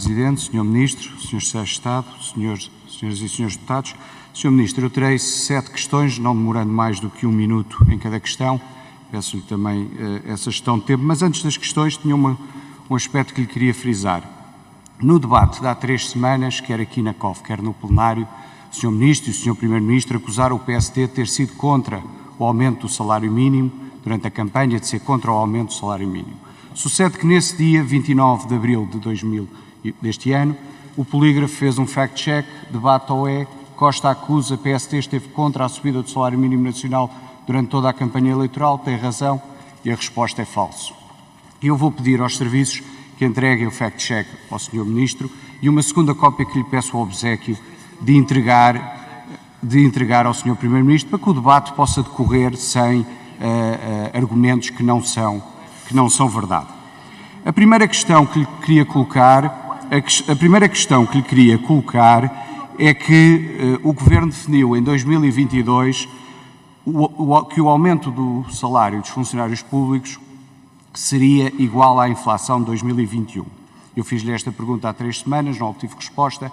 Presidente, Sr. Ministro, Sr. Secretário de Estado, Senhoras e Senhores Deputados. Sr. Ministro, eu terei 7 questões, não demorando mais do que 1 minuto em cada questão. Peço-lhe também essa gestão de tempo, mas antes das questões tinha um aspecto que lhe queria frisar. No debate de há 3 semanas, quer aqui na COF, quer no plenário, o Sr. Ministro e o Sr. Primeiro-Ministro acusaram o PSD de ter sido contra o aumento do salário mínimo durante a campanha, de ser contra o aumento do salário mínimo. Sucede que nesse dia, 29 de abril deste ano, o Polígrafo fez um fact-check, debate ao Costa acusa, PSD esteve contra a subida do salário mínimo nacional durante toda a campanha eleitoral, tem razão, e a resposta é falso. Eu vou pedir aos serviços que entreguem o fact-check ao Sr. Ministro e uma segunda cópia que lhe peço ao obséquio de entregar ao Sr. Primeiro-Ministro, para que o debate possa decorrer sem argumentos que não são verdade. A primeira questão que lhe queria colocar é que o Governo definiu em 2022 que o aumento do salário dos funcionários públicos seria igual à inflação de 2021. Eu fiz-lhe esta pergunta há 3 semanas, não obtive resposta.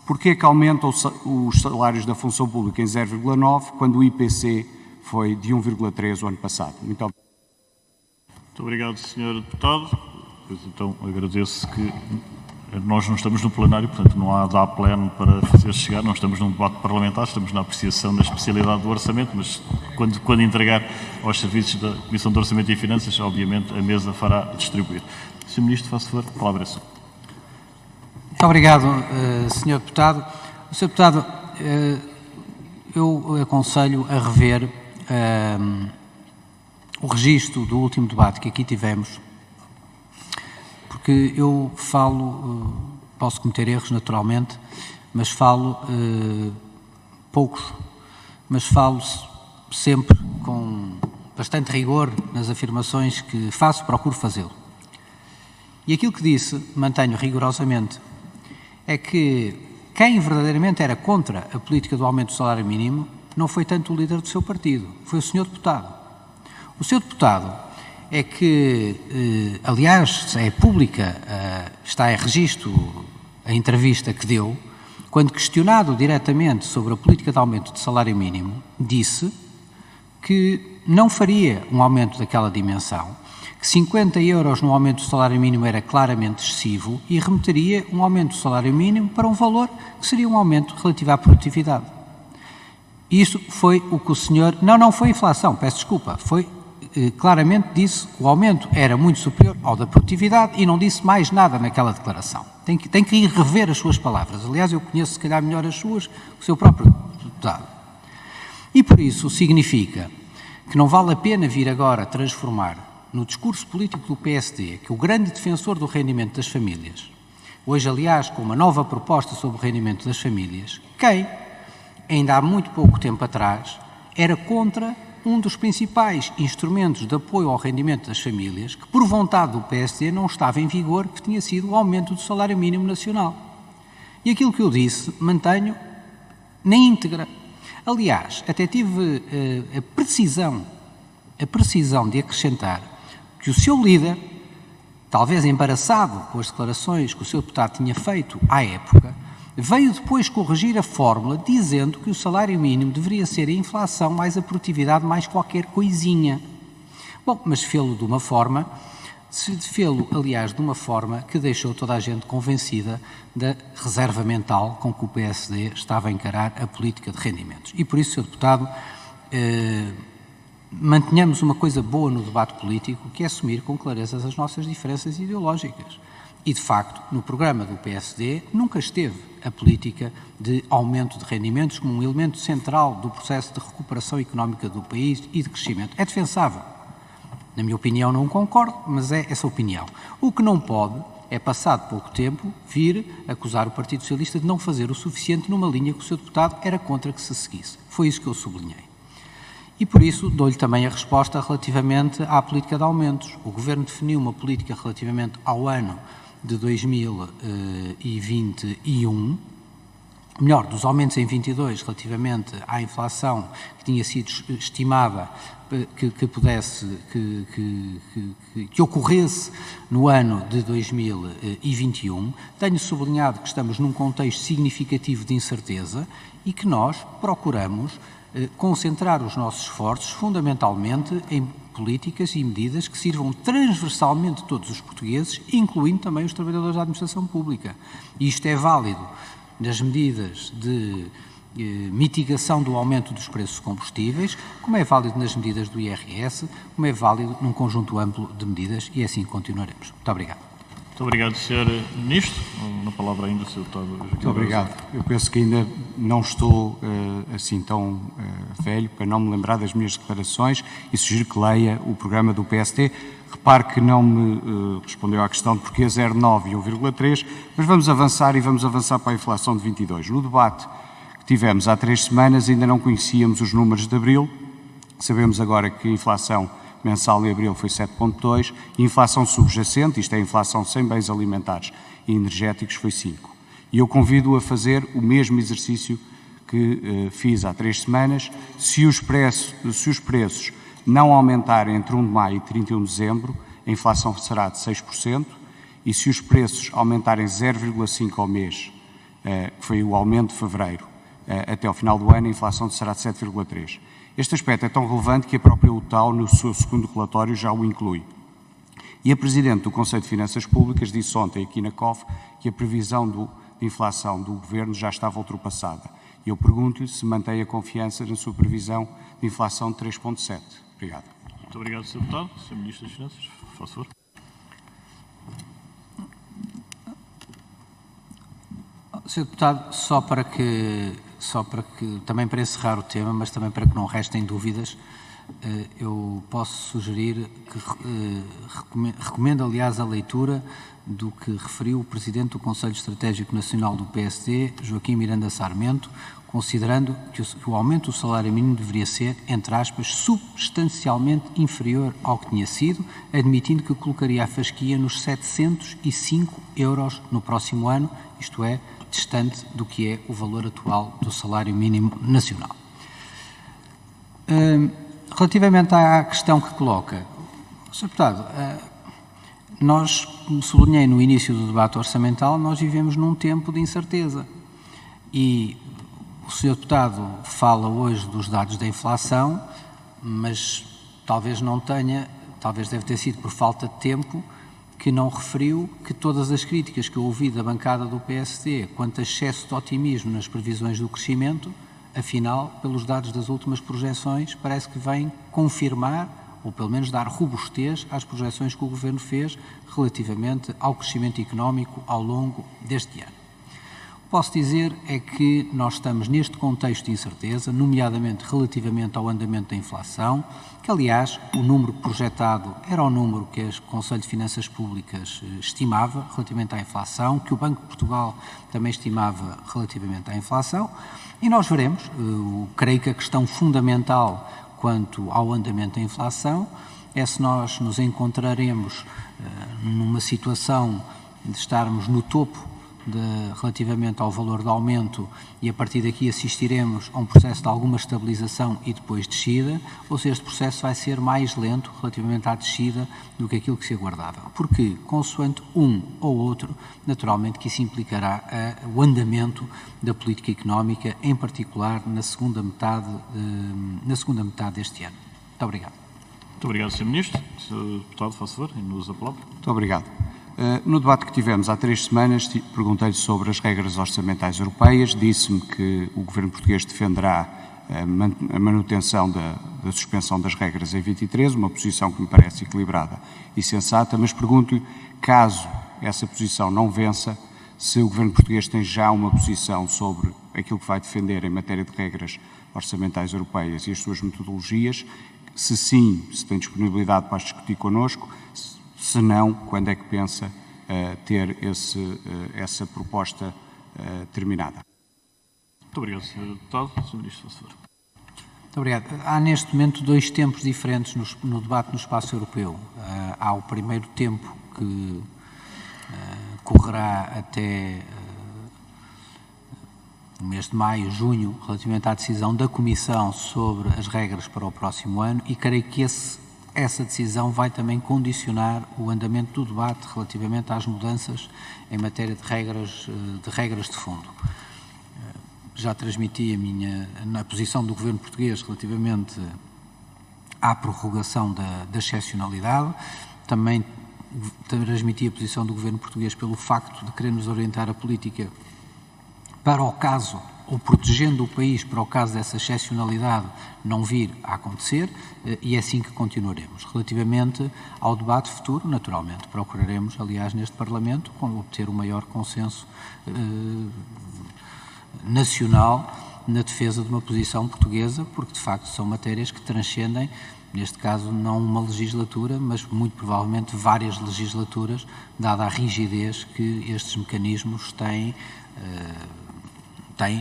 Porquê que aumentam os salários da função pública em 0,9 quando o IPC foi de 1,3 o ano passado? Muito obrigado. Muito obrigado, Sr. Deputado. Então, agradeço que nós não estamos no plenário, portanto não há dá pleno para fazer chegar, não estamos num debate parlamentar, estamos na apreciação da especialidade do orçamento, mas quando entregar aos serviços da Comissão de Orçamento e Finanças, obviamente a mesa fará distribuir. Sr. Ministro, faço favor, a palavra é sua. Muito obrigado, Sr. Deputado. Sr. Deputado, eu aconselho a rever o registro do último debate que aqui tivemos, porque eu falo, posso cometer erros naturalmente, mas falo poucos, mas falo sempre com bastante rigor nas afirmações que faço, procuro fazê-lo. E aquilo que disse, mantenho rigorosamente, é que quem verdadeiramente era contra a política do aumento do salário mínimo não foi tanto o líder do seu partido, foi o Sr. Deputado. O Sr. Deputado é que, aliás, é pública, está em registro a entrevista que deu, quando questionado diretamente sobre a política de aumento de salário mínimo, disse que não faria um aumento daquela dimensão, que 50 euros no aumento do salário mínimo era claramente excessivo e remeteria um aumento do salário mínimo para um valor que seria um aumento relativo à produtividade. Isso foi o que o senhor... Não foi inflação, peço desculpa, foi... claramente disse que o aumento era muito superior ao da produtividade e não disse mais nada naquela declaração. Tem que ir rever as suas palavras. Aliás, eu conheço se calhar melhor as suas que o seu próprio deputado. E por isso significa que não vale a pena vir agora transformar no discurso político do PSD, que o grande defensor do rendimento das famílias, hoje aliás com uma nova proposta sobre o rendimento das famílias, quem, ainda há muito pouco tempo atrás, era contra um dos principais instrumentos de apoio ao rendimento das famílias, que por vontade do PSD não estava em vigor, que tinha sido o aumento do salário mínimo nacional. E aquilo que eu disse, mantenho na íntegra. Aliás, até tive a precisão de acrescentar que o seu líder, talvez embaraçado com as declarações que o seu deputado tinha feito à época, veio depois corrigir a fórmula dizendo que o salário mínimo deveria ser a inflação mais a produtividade mais qualquer coisinha. Bom, mas fê-lo de uma forma, aliás, de uma forma que deixou toda a gente convencida da reserva mental com que o PSD estava a encarar a política de rendimentos. E por isso, Sr. Deputado, mantenhamos uma coisa boa no debate político, que é assumir com clareza as nossas diferenças ideológicas. E, de facto, no programa do PSD nunca esteve a política de aumento de rendimentos como um elemento central do processo de recuperação económica do país e de crescimento. É defensável. Na minha opinião, não concordo, mas é essa opinião. O que não pode é, passado pouco tempo, vir acusar o Partido Socialista de não fazer o suficiente numa linha que o seu deputado era contra que se seguisse. Foi isso que eu sublinhei. E, por isso, dou-lhe também a resposta relativamente à política de aumentos. O Governo definiu uma política relativamente ao ano de 2021, melhor, dos aumentos em 22 relativamente à inflação que tinha sido estimada que ocorresse no ano de 2021, tenho sublinhado que estamos num contexto significativo de incerteza e que nós procuramos concentrar os nossos esforços fundamentalmente em políticas e medidas que sirvam transversalmente a todos os portugueses, incluindo também os trabalhadores da administração pública. E isto é válido nas medidas de mitigação do aumento dos preços dos combustíveis, como é válido nas medidas do IRS, como é válido num conjunto amplo de medidas, e assim continuaremos. Muito obrigado. Muito obrigado, Sr. Ministro. Na palavra ainda, Sr. Deputado Joaquim. Muito obrigado. Eu penso que ainda não estou assim tão velho para não me lembrar das minhas declarações e sugiro que leia o programa do PST. Repare que não me respondeu à questão de porquê 0,9 e 1,3, mas vamos avançar e vamos avançar para a inflação de 22. No debate que tivemos há 3 semanas ainda não conhecíamos os números de abril. Sabemos agora que a inflação mensal em abril foi 7,2 e a inflação subjacente, isto é a inflação sem bens alimentares e energéticos, foi 5. E eu convido-o a fazer o mesmo exercício que fiz há 3 semanas. Se os preços não aumentarem entre 1 de maio e 31 de dezembro, a inflação será de 6%, e se os preços aumentarem 0,5% ao mês, que foi o aumento de fevereiro, até ao final do ano, a inflação será de 7,3%. Este aspecto é tão relevante que a própria UTAU, no seu segundo relatório, já o inclui. E a Presidente do Conselho de Finanças Públicas disse ontem aqui na COF que a previsão de inflação do Governo já estava ultrapassada. E eu pergunto-lhe se mantém a confiança na sua previsão de inflação de 3,7%. Obrigado. Muito obrigado, Sr. Deputado. Sr. Ministro das Finanças, faz favor. Sr. Deputado, só para que, também para encerrar o tema, mas também para que não restem dúvidas, eu posso sugerir que recomendo, aliás, a leitura do que referiu o Presidente do Conselho Estratégico Nacional do PSD, Joaquim Miranda Sarmento, considerando que o aumento do salário mínimo deveria ser, entre aspas, substancialmente inferior ao que tinha sido, admitindo que colocaria a fasquia nos 705 euros no próximo ano, isto é, distante do que é o valor atual do salário mínimo nacional. Relativamente à questão que coloca, Sr. Deputado, nós, como sublinhei no início do debate orçamental, nós vivemos num tempo de incerteza e o Sr. Deputado fala hoje dos dados da inflação, mas talvez deve ter sido por falta de tempo, que não referiu que todas as críticas que eu ouvi da bancada do PSD quanto a excesso de otimismo nas previsões do crescimento, afinal, pelos dados das últimas projeções, parece que vem confirmar, ou pelo menos dar robustez às projeções que o Governo fez relativamente ao crescimento económico ao longo deste ano. Posso dizer é que nós estamos neste contexto de incerteza, nomeadamente relativamente ao andamento da inflação, que aliás o número projetado era o número que o Conselho de Finanças Públicas estimava relativamente à inflação, que o Banco de Portugal também estimava relativamente à inflação, e nós veremos, creio que a questão fundamental quanto ao andamento da inflação é se nós nos encontraremos numa situação de estarmos no topo relativamente ao valor de aumento e a partir daqui assistiremos a um processo de alguma estabilização e depois descida, ou se este processo vai ser mais lento relativamente à descida do que aquilo que se aguardava. Porque, consoante um ou outro, naturalmente que isso implicará o andamento da política económica, em particular na segunda metade deste ano. Muito obrigado. Muito obrigado, Sr. Ministro. Sr. Deputado, faz favor, e nos aplaude. Muito obrigado. No debate que tivemos há 3 semanas, perguntei-lhe sobre as regras orçamentais europeias, disse-me que o Governo português defenderá a manutenção da suspensão das regras em 23, uma posição que me parece equilibrada e sensata, mas pergunto-lhe, caso essa posição não vença, se o Governo português tem já uma posição sobre aquilo que vai defender em matéria de regras orçamentais europeias e as suas metodologias, se sim, se tem disponibilidade para as discutir connosco, se não, quando é que pensa ter essa proposta terminada? Muito obrigado, Sr. Deputado. Sr. Ministro, faz favor. Muito obrigado. Há neste momento 2 tempos diferentes no debate no espaço europeu. Há o primeiro tempo que correrá no mês de maio, junho, relativamente à decisão da Comissão sobre as regras para o próximo ano, e creio que essa decisão vai também condicionar o andamento do debate relativamente às mudanças em matéria de regras de fundo. Já transmiti a posição do Governo português relativamente à prorrogação da excepcionalidade, também transmiti a posição do Governo português pelo facto de querermos orientar a política para o caso, ou protegendo o país para o caso dessa excepcionalidade não vir a acontecer, e é assim que continuaremos. Relativamente ao debate futuro, naturalmente, procuraremos, aliás, neste Parlamento, obter o maior consenso nacional na defesa de uma posição portuguesa, porque de facto são matérias que transcendem, neste caso não uma legislatura, mas muito provavelmente várias legislaturas, dada a rigidez que estes mecanismos têm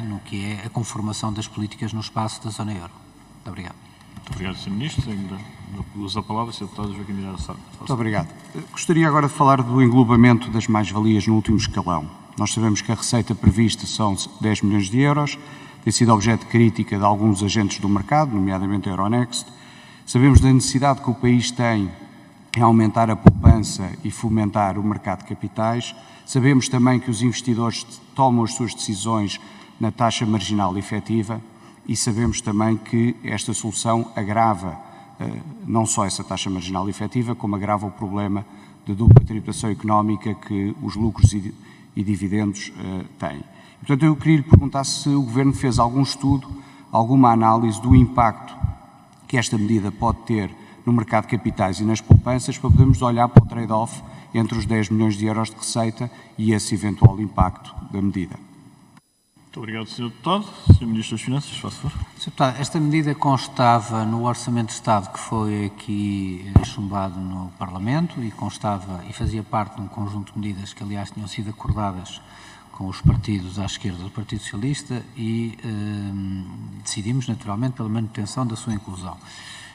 no que é a conformação das políticas no espaço da zona euro. Muito obrigado. Muito obrigado, Sr. Ministro. Ainda uso a palavra, Sr. Deputado Joaquim Miranda Sá. Muito obrigado. Gostaria agora de falar do englobamento das mais-valias no último escalão. Nós sabemos que a receita prevista são 10 milhões de euros, tem sido objeto de crítica de alguns agentes do mercado, nomeadamente a Euronext. Sabemos da necessidade que o país tem em aumentar a poupança e fomentar o mercado de capitais. Sabemos também que os investidores tomam as suas decisões na taxa marginal efetiva e sabemos também que esta solução agrava não só essa taxa marginal efetiva, como agrava o problema de dupla tributação económica que os lucros e dividendos têm. Portanto, eu queria lhe perguntar se o Governo fez algum estudo, alguma análise do impacto que esta medida pode ter no mercado de capitais e nas poupanças, para podermos olhar para o trade-off entre os 10 milhões de euros de receita e esse eventual impacto da medida. Muito obrigado, Sr. Deputado. Sr. Ministro das Finanças, faz favor. Sr. Deputado, esta medida constava no Orçamento de Estado que foi aqui chumbado no Parlamento e constava e fazia parte de um conjunto de medidas que, aliás, tinham sido acordadas com os partidos à esquerda do Partido Socialista e decidimos, naturalmente, pela manutenção da sua inclusão.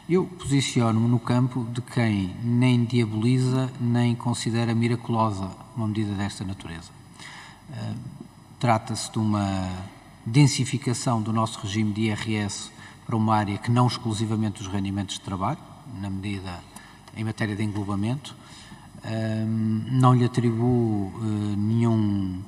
Eu posiciono-me no campo de quem nem diaboliza nem considera miraculosa uma medida desta natureza. Trata-se de uma densificação do nosso regime de IRS para uma área que não exclusivamente os rendimentos de trabalho, na medida em matéria de englobamento. Não lhe atribuo nenhum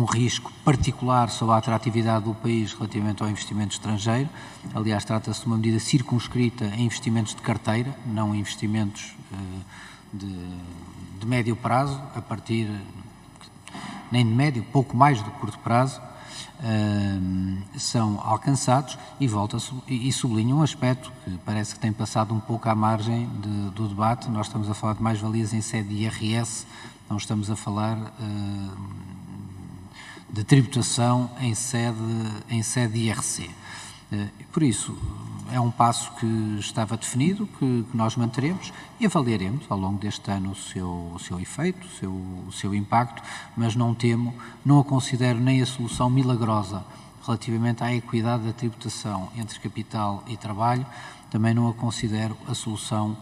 risco particular sobre a atratividade do país relativamente ao investimento estrangeiro. Aliás, trata-se de uma medida circunscrita em investimentos de carteira, não em investimentos de médio prazo, a partir nem de médio, pouco mais do curto prazo, são alcançados e sublinho um aspecto que parece que tem passado um pouco à margem do debate. Nós estamos a falar de mais-valias em sede de IRS, não estamos a falar de tributação em sede de IRC. Por isso, é um passo que estava definido, que nós manteremos e avaliaremos ao longo deste ano o seu efeito, o seu impacto, mas não a considero nem a solução milagrosa relativamente à equidade da tributação entre capital e trabalho, também não a considero a solução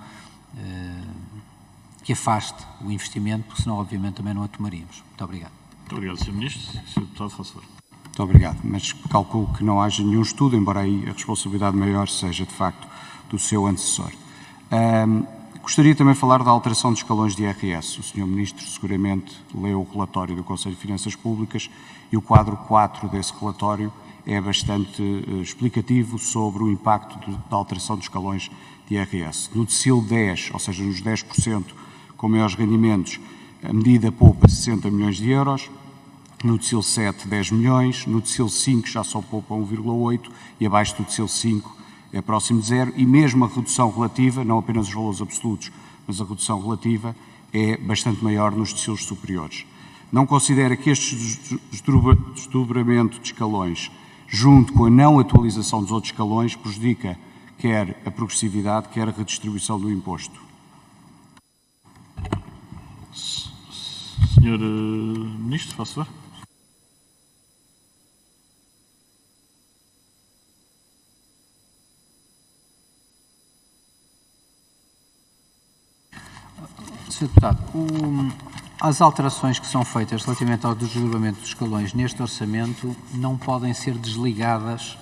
que afaste o investimento, porque senão, obviamente, também não a tomaríamos. Muito obrigado. Muito obrigado, Sr. Ministro. Sr. Deputado, faz favor. Muito obrigado, mas calculo que não haja nenhum estudo, embora aí a responsabilidade maior seja, de facto, do seu antecessor. Gostaria também de falar da alteração de escalões de IRS. O Sr. Ministro seguramente leu o relatório do Conselho de Finanças Públicas e o quadro 4 desse relatório é bastante explicativo sobre o impacto da alteração de escalões de IRS. No decil 10, ou seja, nos 10% com maiores rendimentos, a medida poupa 60 milhões de euros, no decil 7, 10 milhões, no decil 5 já só poupa 1,8 e abaixo do decil 5 é próximo de zero, e mesmo a redução relativa, não apenas os valores absolutos, mas a redução relativa é bastante maior nos decilos superiores. Não considera que este desdobramento de escalões, junto com a não atualização dos outros escalões, prejudica quer a progressividade, quer a redistribuição do imposto? Senhor Ministro, faz favor. Sr. Deputado, As alterações que são feitas relativamente ao desdobramento dos escalões neste orçamento não podem ser desligadas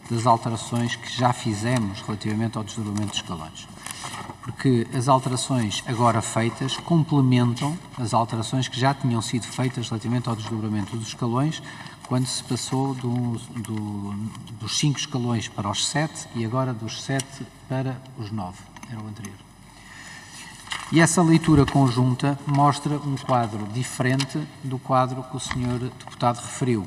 das alterações que já fizemos relativamente ao desdobramento dos escalões. Porque as alterações agora feitas complementam as alterações que já tinham sido feitas relativamente ao desdobramento dos escalões, quando se passou dos 5 escalões para os 7 e agora dos 7 para os 9, era o anterior. E essa leitura conjunta mostra um quadro diferente do quadro que o Sr. Deputado referiu,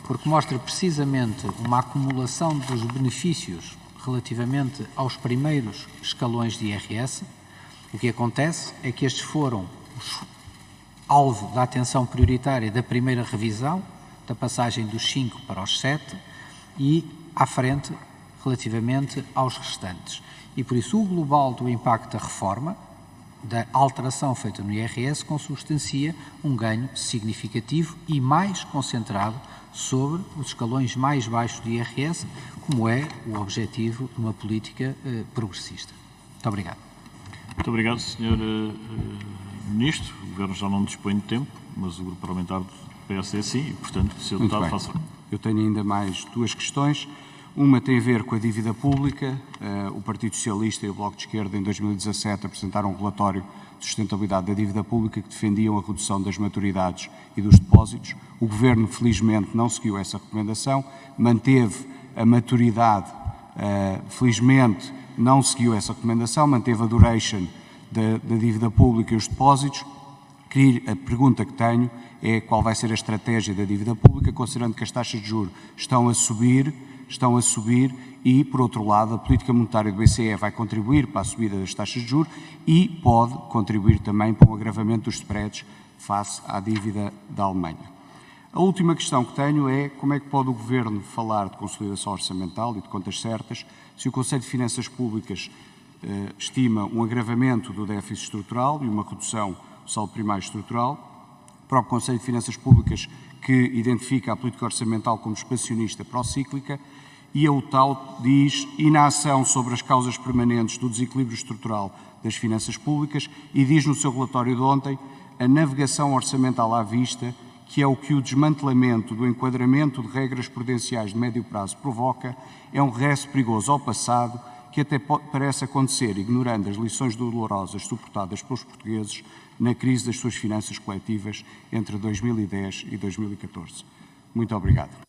porque mostra precisamente uma acumulação dos benefícios relativamente aos primeiros escalões de IRS. O que acontece é que estes foram alvo da atenção prioritária da primeira revisão, da passagem dos 5 para os 7 e à frente relativamente aos restantes. E por isso o global do impacto da reforma, da alteração feita no IRS, consubstancia um ganho significativo e mais concentrado sobre os escalões mais baixos do IRS, como é o objetivo de uma política progressista. Muito obrigado. Muito obrigado, Sr. Ministro. O Governo já não dispõe de tempo, mas o Grupo Parlamentar do PSD sim, e, portanto, o Sr. Deputado faça. Eu tenho ainda mais 2 questões. Uma tem a ver com a dívida pública. O Partido Socialista e o Bloco de Esquerda, em 2017, apresentaram um relatório de sustentabilidade da dívida pública que defendiam a redução das maturidades e dos depósitos. O Governo, felizmente, não seguiu essa recomendação, manteve a maturidade, felizmente, não seguiu essa recomendação, manteve a duration da dívida pública e os depósitos. A pergunta que tenho é qual vai ser a estratégia da dívida pública, considerando que as taxas de juros estão a subir e, por outro lado, a política monetária do BCE vai contribuir para a subida das taxas de juros e pode contribuir também para um agravamento dos spreads face à dívida da Alemanha. A última questão que tenho é como é que pode o Governo falar de consolidação orçamental e de contas certas se o Conselho de Finanças Públicas estima um agravamento do déficit estrutural e uma redução do saldo primário estrutural. O próprio Conselho de Finanças Públicas que identifica a política orçamental como expansionista procíclica e a UTAU diz inação sobre as causas permanentes do desequilíbrio estrutural das finanças públicas e diz no seu relatório de ontem a navegação orçamental à vista, que é o que o desmantelamento do enquadramento de regras prudenciais de médio prazo provoca, é um regresso perigoso ao passado que até parece acontecer ignorando as lições dolorosas suportadas pelos portugueses na crise das suas finanças coletivas entre 2010 e 2014. Muito obrigado.